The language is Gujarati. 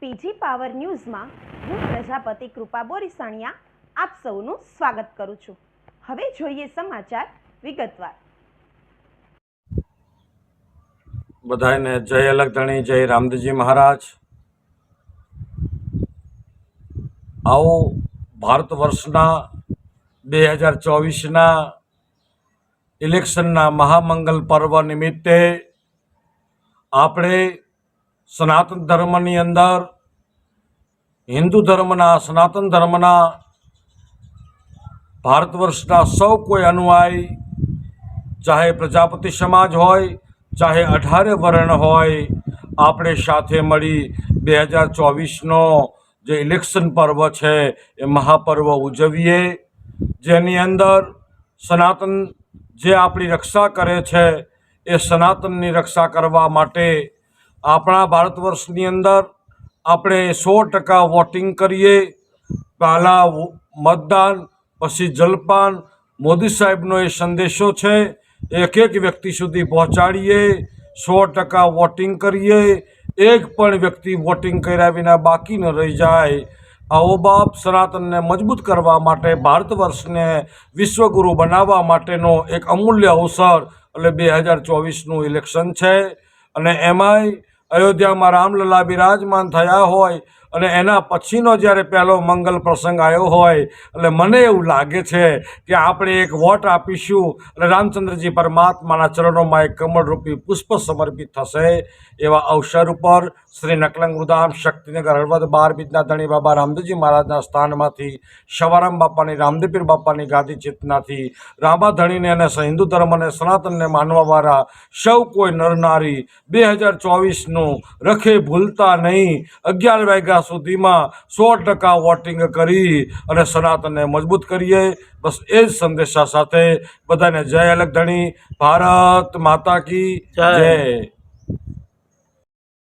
પીજી પાવર ન્યૂઝમાં હું પ્રજાપતિ કૃપા બોરીસાણિયા આપ સૌનું સ્વાગત કરું છું। હવે જોઈએ સમાચાર વિગતવાર। બધાને જય અલગધણી, જય રામદેવજી મહારાજ। આવો ભારત વર્ષના 2024ના ઇલેક્શનના મહામંગલ પર્વ નિમિત્તે આપણે સનાતન ધર્મની અંદર હિન્દુ ધર્મના સનાતન ધર્મના ભારત વર્ષના સૌ કોઈ અનુયાયી, ચાહે પ્રજાપતિ સમાજ હોય, ચાહે 18 વર્ણ હોય, આપણે સાથે મળી 2024નો જે ઇલેક્શન પર્વ છે એ મહાપર્વ ઉજવીએ, જેની અંદર સનાતન જે આપણી રક્ષા કરે છે એ સનાતનની રક્ષા કરવા માટે આપણા ભારત વર્ષની અંદર આપણે 100% વોટિંગ કરીએ। પહેલાં મતદાન, પછી જલપાન। મોદી સાહેબનો એ સંદેશો છે, એક એક વ્યક્તિ સુધી પહોંચાડીએ, 100% વોટિંગ કરીએ, એક પણ વ્યક્તિ વોટિંગ કર્યા વિના બાકી ન રહી જાય। આવો બાપ સનાતનને મજબૂત કરવા માટે, ભારત વર્ષને વિશ્વગુરુ બનાવવા માટેનો એક અમૂલ્ય અવસર એટલે 2024નું ઇલેક્શન છે। અને એમાંય અયોધ્યામાં રામલલા બિરાજમાન થયા હોય અને એના પછીનો જ્યારે પહેલો મંગલ પ્રસંગ આવ્યો હોય, એટલે મને એવું લાગે છે કે આપણે એક વોટ આપીશું અને રામચંદ્રજી પરમાત્માના ચરણોમાં એક કમળરૂપી પુષ્પ સમર્પિત થશે। એવા અવસર ઉપર શ્રી નકલંગ વૃદ્ધામ શક્તિનગર હળવદ 12 બીજના ધણી બાબા રામદેવજી મહારાજના સ્થાનમાંથી, સવારામ બાપાની રામદેવપીર બાપાની ગાદી ચેતનાથી રામાધણીને અને હિન્દુ ધર્મ અને સનાતનને માનવાવાળા સૌ કોઈ નરનારી 2024નું રખે ભૂલતા નહીં, 11 વાગ્યા સુધીમાં 100% વોટિંગ કરી અને સનાતનને મજબૂત કરીએ। બસ એ જ સંદેશા સાથે બધાને જય અલગધણી, ભારત માતા કી જય।